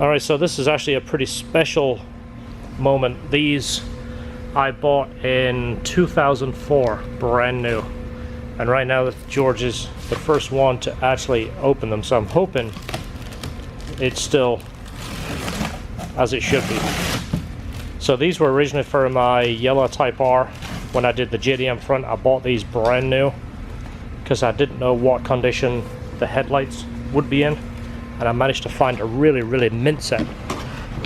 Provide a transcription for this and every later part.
Alright, so this is actually a pretty special moment. These I bought in 2004, brand new. And right now George is the first one to actually open them, so I'm hoping it's still as it should be. So these were originally for my yellow Type R. When I did the JDM front, I bought these brand new because I didn't know what condition the headlights would be in. And I managed to find a really mint set.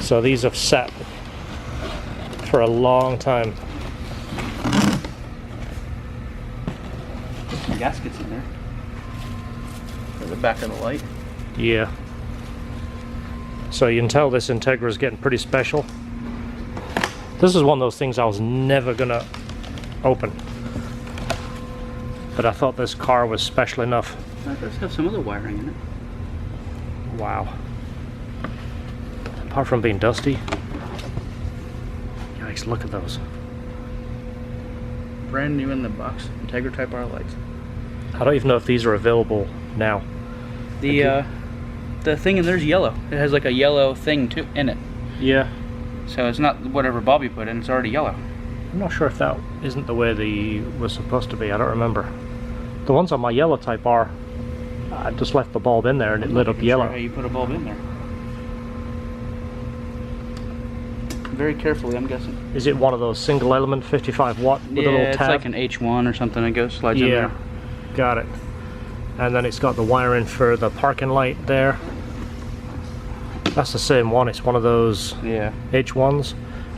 So these have sat for a long time. Some gaskets in there for the back of the light. Yeah. So you can tell this Integra is getting pretty special. This is one of those things I was never gonna open, but I thought this car was special enough. That does have some other wiring in it. Wow. Apart from being dusty. Yikes, look at those. Brand new in the box, Integra Type R lights. I don't even know if these are available now. The thing in there's yellow. It has like a yellow thing too in it. Yeah. So it's not whatever Bobby put in, it's already yellow. I'm not sure if that isn't the way the was supposed to be. I don't remember. The ones on my yellow Type R, I just left the bulb in there and it lit up yellow. Sure how you put a bulb in there. Very carefully, I'm guessing. Is it one of those single element 55 watt with a little tab? Yeah, it's like an H1 or something. It goes slides in there. Got it. And then it's got the wiring for the parking light there. That's the same one. It's one of those H1s,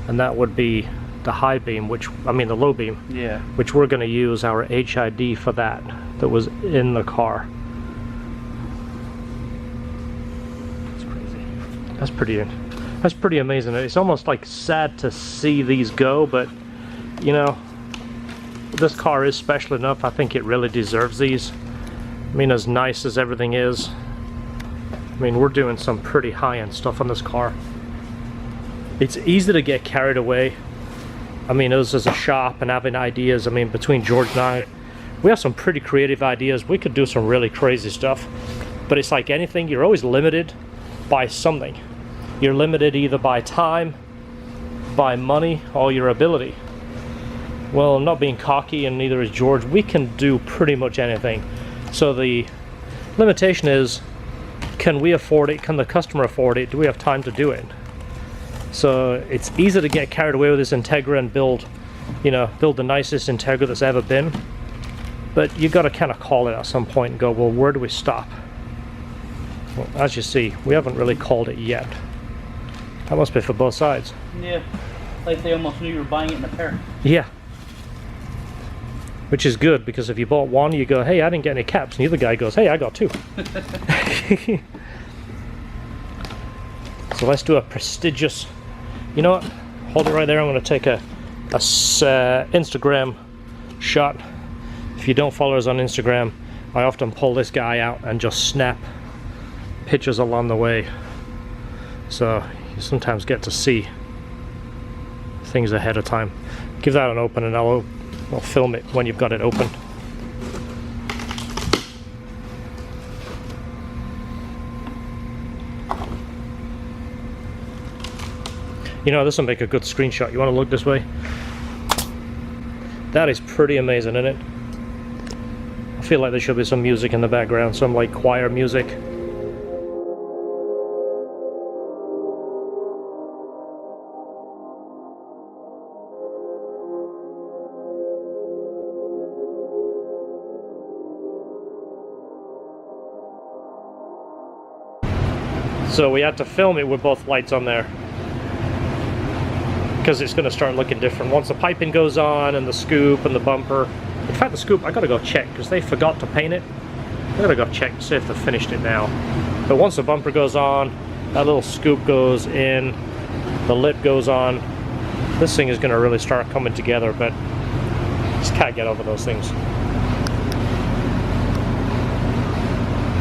and that would be the high beam, which I mean the low beam. Yeah. Which we're going to use our HID for that was in the car. That's crazy. That's pretty amazing. It's almost like sad to see these go, but you know, this car is special enough. I think it really deserves these. I mean, as nice as everything is, I mean, we're doing some pretty high-end stuff on this car. It's easy to get carried away. I mean, us as a shop and having ideas, I mean, between George and I, we have some pretty creative ideas. We could do some really crazy stuff, but it's like anything, you're always limited by something. You're limited either by time, by money, or your ability. Well, not being cocky, and neither is George, we can do pretty much anything. So the limitation is, can we afford it? Can the customer afford it? Do we have time to do it? So it's easy to get carried away with this Integra and build the nicest Integra that's ever been. But you got to kind of call it at some point and go, well, where do we stop? Well, as you see, we haven't really called it yet. That must be for both sides. Yeah, like they almost knew you were buying it in a pair. Yeah. Which is good, because if you bought one, you go, hey, I didn't get any caps. And the other guy goes, hey, I got two. So let's do a prestigious, you know what? Hold it right there. I'm going to take a Instagram shot. If you don't follow us on Instagram, I often pull this guy out and just snap pictures along the way. So you sometimes get to see things ahead of time. Give that an open and I'll film it when you've got it open. You know, this will make a good screenshot. You want to look this way? That is pretty amazing, isn't it? I feel like there should be some music in the background, some like choir music. So we had to film it with both lights on there, because it's going to start looking different once the piping goes on and the scoop and the bumper. In fact, the scoop, I got to go check because they forgot to paint it. I got to go check to see if they finished it now. But once the bumper goes on, that little scoop goes in, the lip goes on, this thing is going to really start coming together, but just can't get over those things.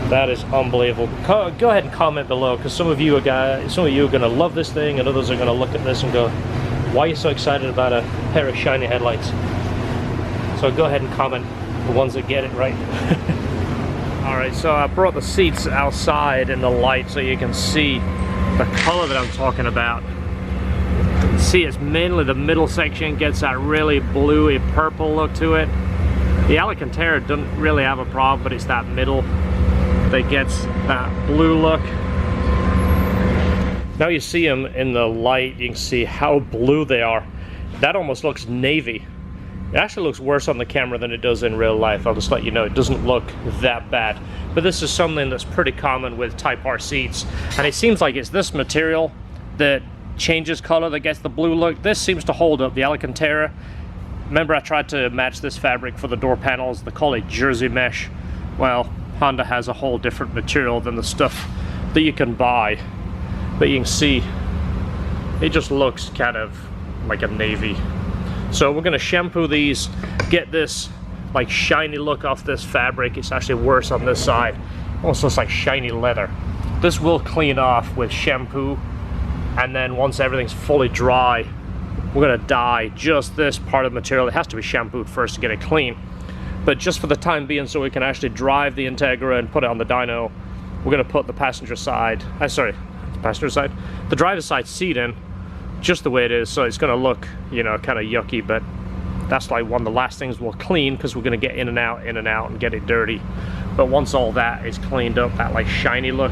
That is unbelievable. Go ahead and comment below, because some of you are going to love this thing, and others are going to look at this and go, why are you so excited about a pair of shiny headlights? So go ahead and comment the ones that get it right. Alright, so I brought the seats outside in the light so you can see the color that I'm talking about. See, it's mainly the middle section gets that really bluey purple look to it. The Alcantara doesn't really have a problem, but it's that middle that gets that blue look. Now you see them in the light, you can see how blue they are. That almost looks navy. It actually looks worse on the camera than it does in real life. I'll just let you know, it doesn't look that bad. But this is something that's pretty common with Type R seats. And it seems like it's this material that changes color, that gets the blue look. This seems to hold up. The Alcantara, remember I tried to match this fabric for the door panels. They call it jersey mesh. Well, Honda has a whole different material than the stuff that you can buy. But you can see, it just looks kind of like a navy. So we're gonna shampoo these, get this like shiny look off this fabric. It's actually worse on this side. Almost looks like shiny leather. This will clean off with shampoo, and then once everything's fully dry, we're gonna dye just this part of the material. It has to be shampooed first to get it clean. But just for the time being, so we can actually drive the Integra and put it on the dyno, we're gonna put the passenger side, the driver's side seat in just the way it is, so it's gonna look, you know, kind of yucky, but that's like one of the last things we'll clean, because we're gonna get in and out and get it dirty. But once all that is cleaned up, that like shiny look,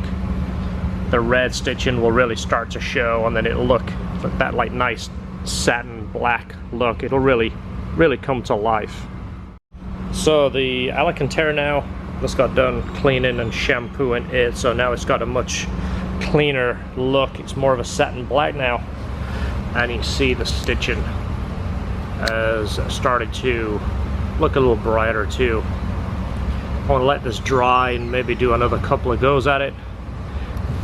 the red stitching will really start to show, and then it'll look like that like nice satin black look. It'll really come to life. So the Alcantara now just got done cleaning and shampooing it, so now it's got a much cleaner look. It's more of a satin black now, and you see the stitching has started to look a little brighter too. I want to let this dry and maybe do another couple of goes at it.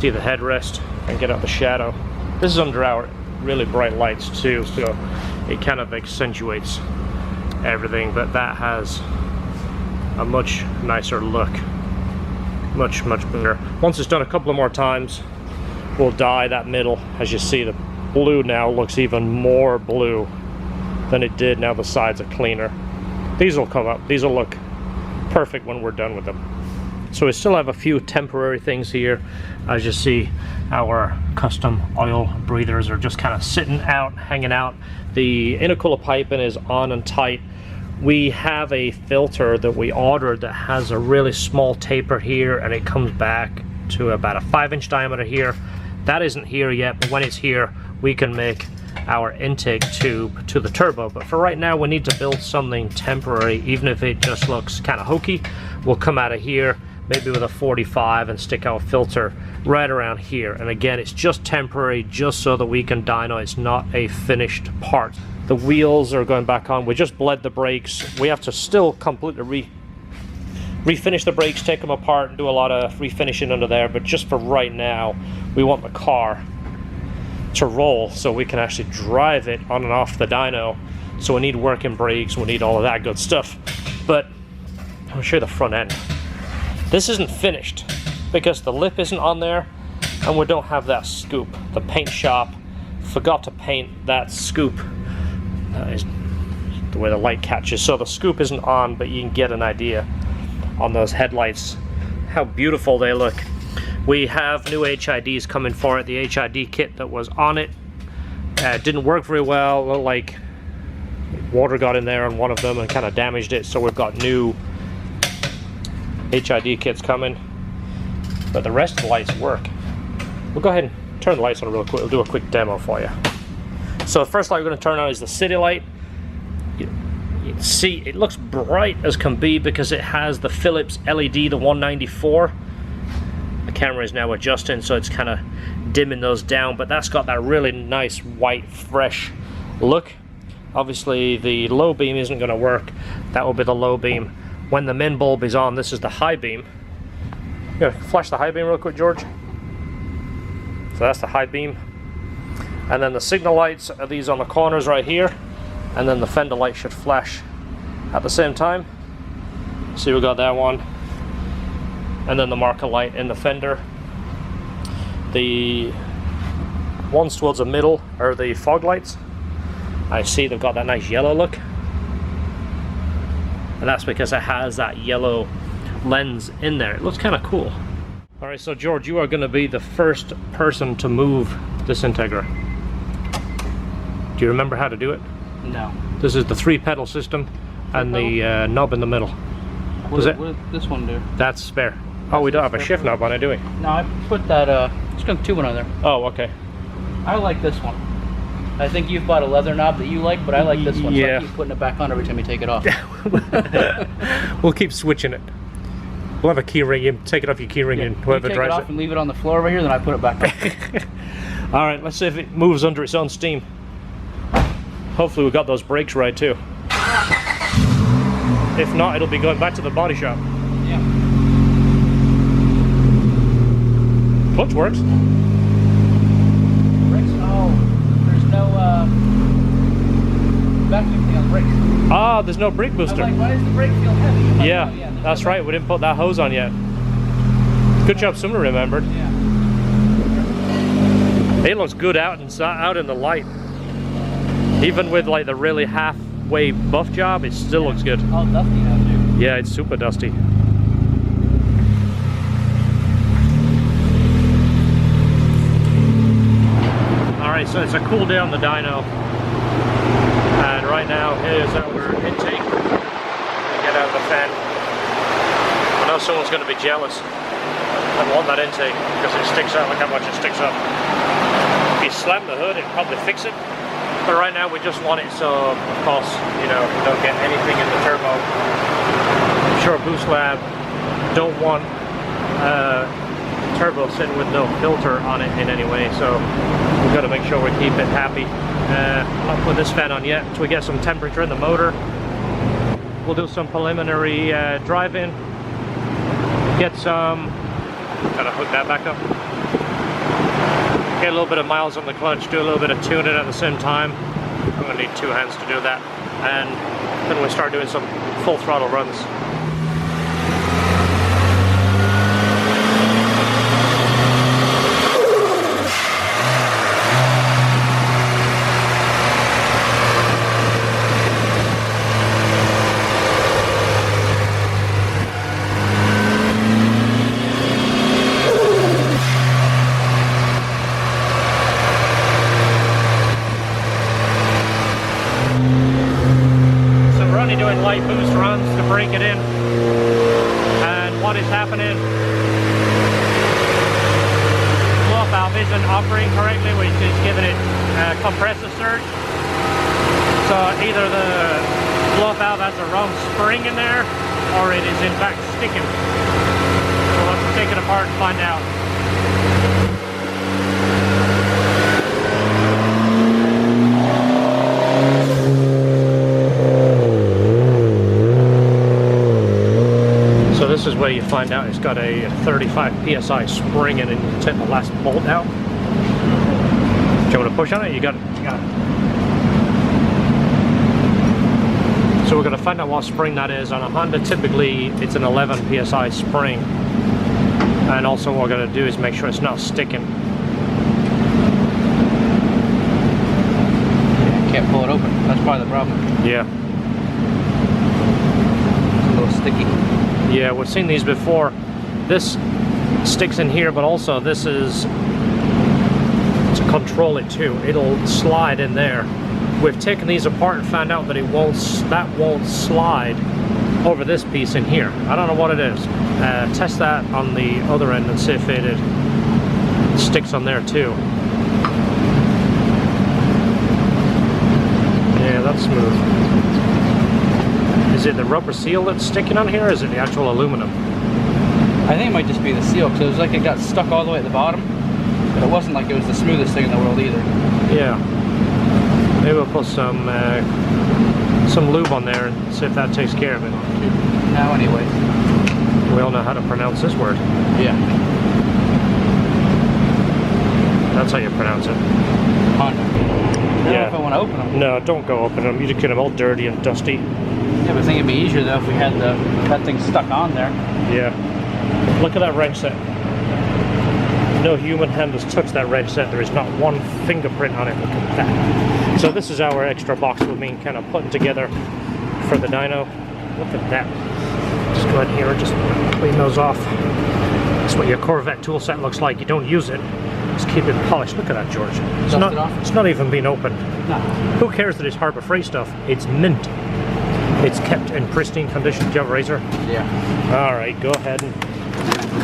See the headrest and get out the shadow. This is under our really bright lights too, so it kind of accentuates everything, but that has a much nicer look, much better. Once it's done a couple of more times, we'll dye that middle. As you see, the blue now looks even more blue than it did. Now the sides are cleaner. These will come up, these will look perfect when we're done with them. So we still have a few temporary things here. As you see, our custom oil breathers are just kind of sitting out, hanging out. The intercooler piping is on and tight. We have a filter that we ordered that has a really small taper here, and it comes back to about a 5-inch diameter here. That isn't here yet, but when it's here, we can make our intake tube to the turbo. But for right now, we need to build something temporary. Even if it just looks kind of hokey, we'll come out of here, maybe with a 45, and stick our filter right around here. And again, it's just temporary, just so that we can dyno. It's not a finished part. The wheels are going back on. We just bled the brakes. We have to still completely refinish the brakes, take them apart, and do a lot of refinishing under there. But just for right now, we want the car to roll so we can actually drive it on and off the dyno. So we need working brakes, we need all of that good stuff. But I'll show you the front end. This isn't finished because the lip isn't on there, and we don't have that scoop. The paint shop forgot to paint that scoop. That is the way the light catches. So the scoop isn't on, but you can get an idea on those headlights how beautiful they look. We have new HIDs coming for it. The HID kit that was on it didn't work very well. Looked like water got in there on one of them and kind of damaged it. So we've got new HID kits coming, but the rest of the lights work. We'll go ahead and turn the lights on real quick. We'll do a quick demo for you. So the first light we're going to turn on is the city light. You can see it looks bright as can be because it has the Philips LED, the 194. The camera is now adjusting, so it's kind of dimming those down, but that's got that really nice white fresh look. Obviously the low beam isn't going to work. That will be the low beam. When the main bulb is on, this is the high beam. You gonna flash the high beam real quick, George? So that's the high beam. And then the signal lights are these on the corners right here. And then the fender light should flash at the same time. See, we got that one. And then the marker light in the fender. The ones towards the middle are the fog lights. I see they've got that nice yellow look. And that's because it has that yellow lens in there. It looks kind of cool. All right, so George, you are going to be the first person to move this Integra. Do you remember how to do it? No. This is the 3-pedal system and the knob in the middle. What does this one do? That's spare. Oh, we don't have a shift knob on it, do we? No, I put that skunk tube on there. Oh, okay. I like this one. I think you've bought a leather knob that you like, but I like this one. Yeah. So I keep putting it back on every time you take it off. We'll keep switching it. We'll have a key ring. You take it off your key ring and whoever you take drives it off and leave it on the floor over here, then I put it back on. All right, let's see if it moves under its own steam. Hopefully we got those brakes right too. If not, it'll be going back to the body shop. Yeah. Clutch works. Brakes? Oh, there's no vacuum thing on the brakes. Ah, there's no brake booster. I'm like, why does the brake feel heavy? Like, Yeah, oh, yeah, that's right. We didn't put that hose on yet. Good job, someone remembered. Yeah. It looks good out in the light. Even with like the really halfway buff job, it still looks good. All dusty now too. Yeah, it's super dusty. All right, so it's a cool day on the dyno, and right now here's our intake. Get out of the fan. I know someone's going to be jealous and want that intake because it sticks out. Look how much it sticks up. If you slam the hood, it'd probably fix it. But right now we just want it so, of course, you know, we don't get anything in the turbo. I'm sure Boost Lab don't want turbo sitting with no filter on it in any way, so we've got to make sure we keep it happy. I'm not putting this fan on yet until we get some temperature in the motor. We'll do some preliminary drive-in. Get some, gotta hook that back up. Get a little bit of miles on the clutch, do a little bit of tuning at the same time. I'm gonna need 2 hands to do that. And then we'll start doing some full throttle runs. Doing light boost runs to break it in, and what is happening, blow valve isn't operating correctly, which is giving it compressor surge. So either the blow valve has the wrong spring in there, or it is in fact sticking. So let's take it apart and find out. This is where you find out it's got a 35 psi spring in it, and you take the last bolt out. Do you want to push on it? You got it. You got it. So we're going to find out what spring that is. On a Honda, typically it's an 11 psi spring. And also what we're going to do is make sure it's not sticking. Can't pull it open. That's probably the problem. Yeah. It's a little sticky. Yeah, we've seen these before. This sticks in here, but also this is to control it too. It'll slide in there. We've taken these apart and found out that that won't slide over this piece in here. I don't know what it is. Test that on the other end and see if it sticks on there too. Yeah, that's smooth. Is it the rubber seal that's sticking on here, or is it the actual aluminum? I think it might just be the seal, because it was like it got stuck all the way at the bottom, but it wasn't like it was the smoothest thing in the world either. Yeah. Maybe we'll put some lube on there and see if that takes care of it. Now anyways. We all know how to pronounce this word. Yeah. That's how you pronounce it. Honda. I don't know if I want to open them. No, don't go open them. You just get them all dirty and dusty. Yeah, but I think it'd be easier though if we had that thing stuck on there. Yeah. Look at that wrench set. No human hand has touched that wrench set. There is not one fingerprint on it. Look at that. So this is our extra box we've been kind of putting together for the dyno. Look at that. Just go ahead here and just clean those off. It's what your Corvette toolset looks like. You don't use it, just keep it polished. Look at that, George. It's not even been opened. No. Who cares that it's Harbor Freight stuff? It's mint. It's kept in pristine condition. Do you have a razor? Yeah. All right, go ahead and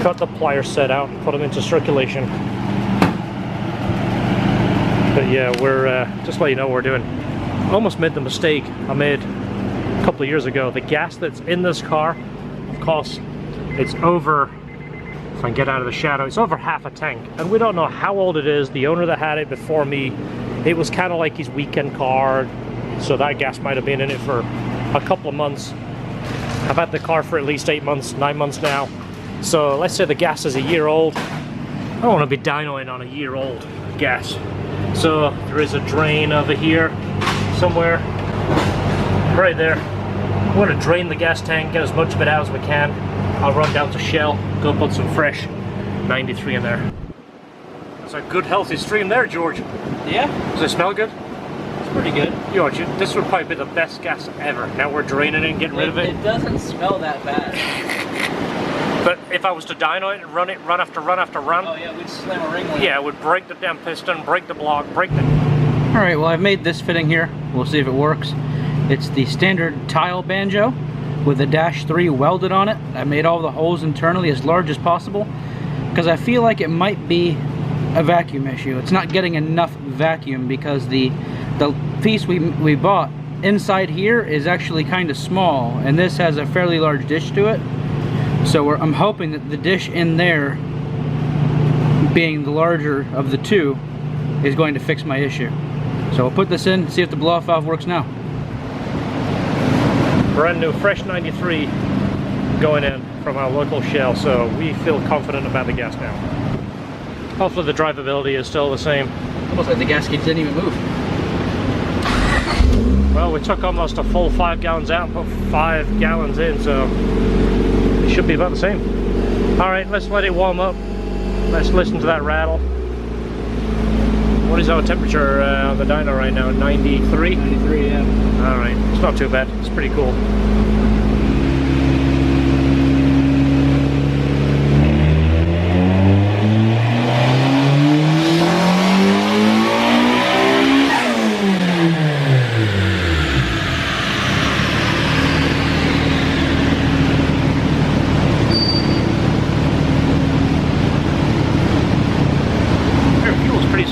cut the plier set out and put them into circulation. But yeah, we're just to let you know what we're doing. Almost made the mistake I made a couple of years ago. The gas that's in this car, of course, it's over, if I can get out of the shadow, it's over half a tank. And we don't know how old it is. The owner that had it before me, it was kind of like his weekend car, so that gas might have been in it for a couple of months. I've had the car for at least 8 months, 9 months now. So let's say the gas is a year old. I don't want to be dynoing on a year old gas. So there is a drain over here somewhere, right there. I want to drain the gas tank, get as much of it out as we can. I'll run down to Shell, go put some fresh 93 in there. That's a good healthy stream there, George. Yeah? Does it smell good? It's pretty good. George, this would probably be the best gas ever. Now we're draining it and getting rid of it. It doesn't smell that bad. But if I was to dyno it and run after run after run, oh yeah, we'd slam a ring with it. yeah, it would break the damn piston, break the block, break the... Alright, well I've made this fitting here. We'll see if it works. It's the standard tile banjo with the -3 welded on it. I made all the holes internally as large as possible because I feel like it might be a vacuum issue. It's not getting enough vacuum because the piece we bought inside here is actually kind of small, and this has a fairly large dish to it. So I'm hoping that the dish in there, being the larger of the two, is going to fix my issue. So we'll put this in, see if the blow-off valve works now. Brand new fresh 93 going in from our local Shell, so we feel confident about the gas now. Hopefully the drivability is still the same. Almost like the gasket didn't even move. Well, we took almost a full 5 gallons out, put 5 gallons in, so it should be about the same. All right, let's let it warm up. Let's listen to that rattle. What is our temperature on the dyno right now? 93? 93, yeah. All right, it's not too bad. It's pretty cool.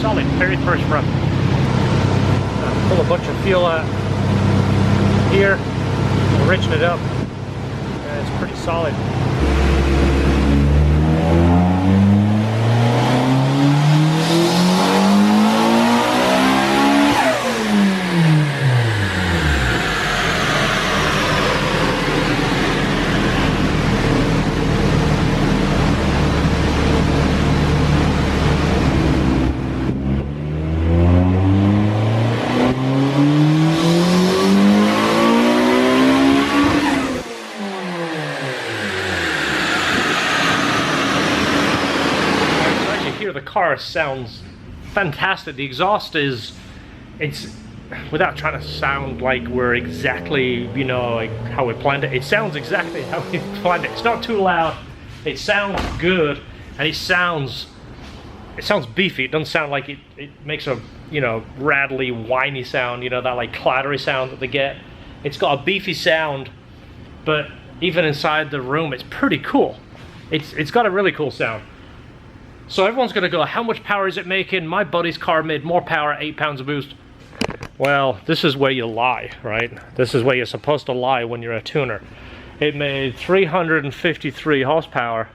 Solid, very first run. Pull a bunch of fuel out here, enriching it up. It's pretty solid. The car sounds fantastic. The exhaust is, it's, without trying to sound like we're exactly, you know, like how we planned it, it sounds exactly how we planned it. It's not too loud, it sounds good, and it sounds beefy. It doesn't sound like it makes a, you know, rattly, whiny sound, you know, that like clattery sound that they get. It's got a beefy sound, but even inside the room, it's pretty cool. It's got a really cool sound. So everyone's gonna go, how much power is it making? My buddy's car made more power at 8 pounds of boost. Well, this is where you lie, right? This is where you're supposed to lie when you're a tuner. It made 353 horsepower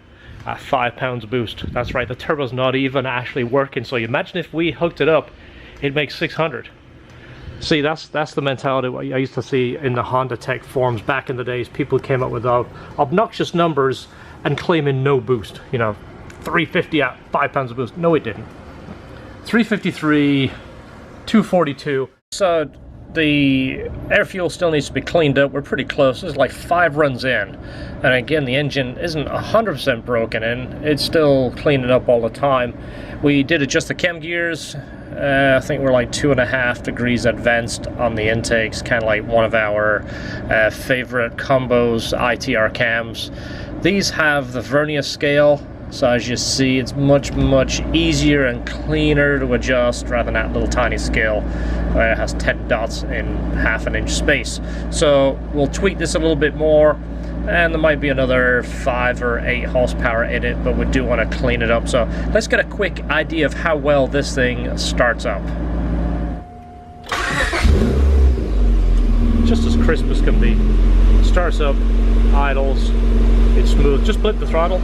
at 5 pounds of boost. That's right, the turbo's not even actually working. So you imagine if we hooked it up, it'd make 600. See, that's the mentality I used to see in the Honda Tech forums back in the days. People came up with obnoxious numbers and claiming no boost, you know, 350 at 5 pounds of boost. No, it didn't. 353, 242. So the air fuel still needs to be cleaned up. We're pretty close. This is like 5 runs in. And again, the engine isn't 100% broken in. It's still cleaning up all the time. We did adjust the chem gears. I think we're like 2.5 degrees advanced on the intakes, kind of like one of our favorite combos, ITR cams. These have the vernier scale So as you see, it's much easier and cleaner to adjust rather than that little tiny scale where it has 10 dots in ½ inch space. So we'll tweak this a little bit more, and there might be another 5 or 8 horsepower in it, but we do want to clean it up. So let's get a quick idea of how well this thing starts up. Just as crisp as can be. Starts up, idles, it's smooth. Just blip the throttle.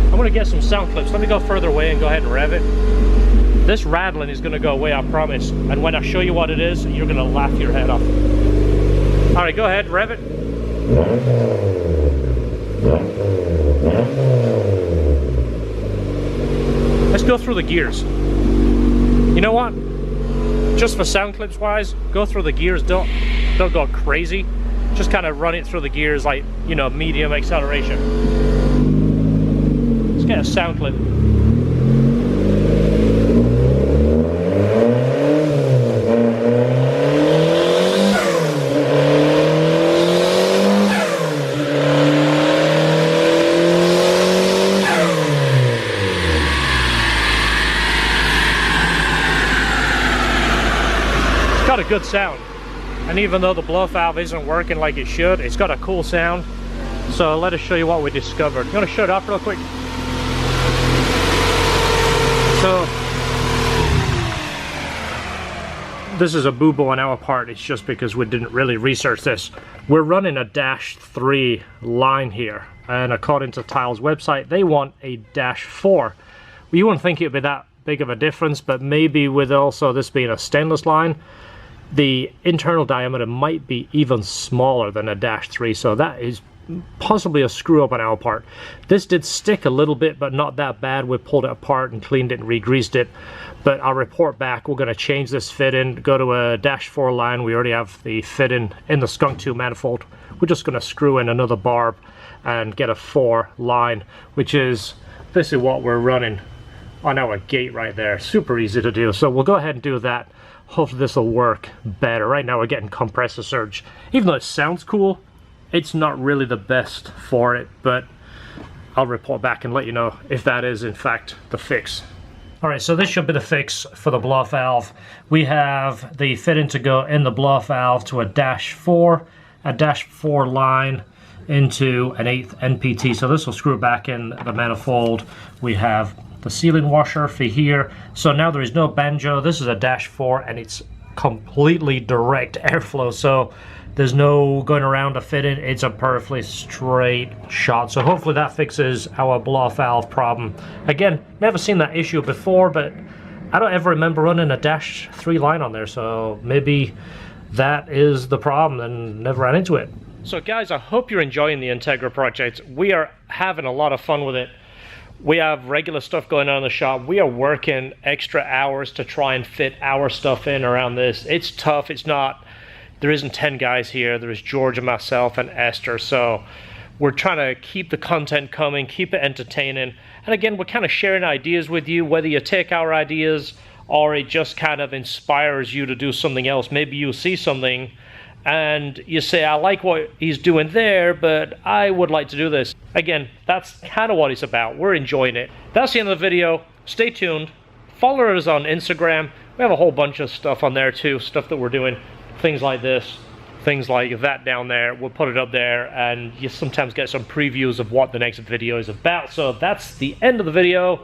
I'm going to get some sound clips. Let me go further away and go ahead and rev it. This rattling is going to go away, I promise. And when I show you what it is, you're going to laugh your head off. Alright, go ahead, rev it. Let's go through the gears. You know what? Just for sound clips wise, go through the gears, don't go crazy. Just kind of run it through the gears like, you know, medium acceleration. Let's get a sound clip. Got a good sound, and even though the blow valve isn't working like it should, it's got a cool sound. So let us show you what we discovered. You want to shut it off real quick? So this is a boo-boo on our part. It's just because we didn't really research this. We're running a -3 line here, and according to Tile's website, they want a -4. Well, you wouldn't think it would be that big of a difference, but maybe with also this being a stainless line, the internal diameter might be even smaller than a -3, so that is possibly a screw up on our part. This did stick a little bit, but not that bad. We pulled it apart and cleaned it and re-greased it, but I'll report back. We're going to change this fitting, go to a -4 line. We already have the fitting in the Skunk 2 manifold. We're just going to screw in another barb and get a 4 line, which is basically what we're running on our gate right there. Super easy to do, so we'll go ahead and do that. Hopefully this will work better. Right now we're getting compressor surge. Even though it sounds cool, it's not really the best for it, but I'll report back and let you know if that is in fact the fix. Alright, so this should be the fix for the blow-off valve. We have the fitting to go in the blow-off valve to a -4 line into an 1/8 NPT. So this will screw back in the manifold. We have the sealing washer for here. So now there is no banjo. This is a -4 and it's completely direct airflow. So there's no going around a fitting. It's a perfectly straight shot. So hopefully that fixes our blow-off valve problem. Again, never seen that issue before, but I don't ever remember running a -3 line on there. So maybe that is the problem and never ran into it. So guys, I hope you're enjoying the Integra project. We are having a lot of fun with it. We have regular stuff going on in the shop. We are working extra hours to try and fit our stuff in around this. It's tough. It's not, there isn't 10 guys here. There is George and myself and Esther. So we're trying to keep the content coming, keep it entertaining. And again, we're kind of sharing ideas with you, whether you take our ideas or it just kind of inspires you to do something else. Maybe you see something and you say, I like what he's doing there, but I would like to do this. Again, that's kind of what it's about. We're enjoying it. That's the end of the video. Stay tuned. Follow us on Instagram. We have a whole bunch of stuff on there too, stuff that we're doing. Things like this, things like that down there. We'll put it up there, and you sometimes get some previews of what the next video is about. So that's the end of the video.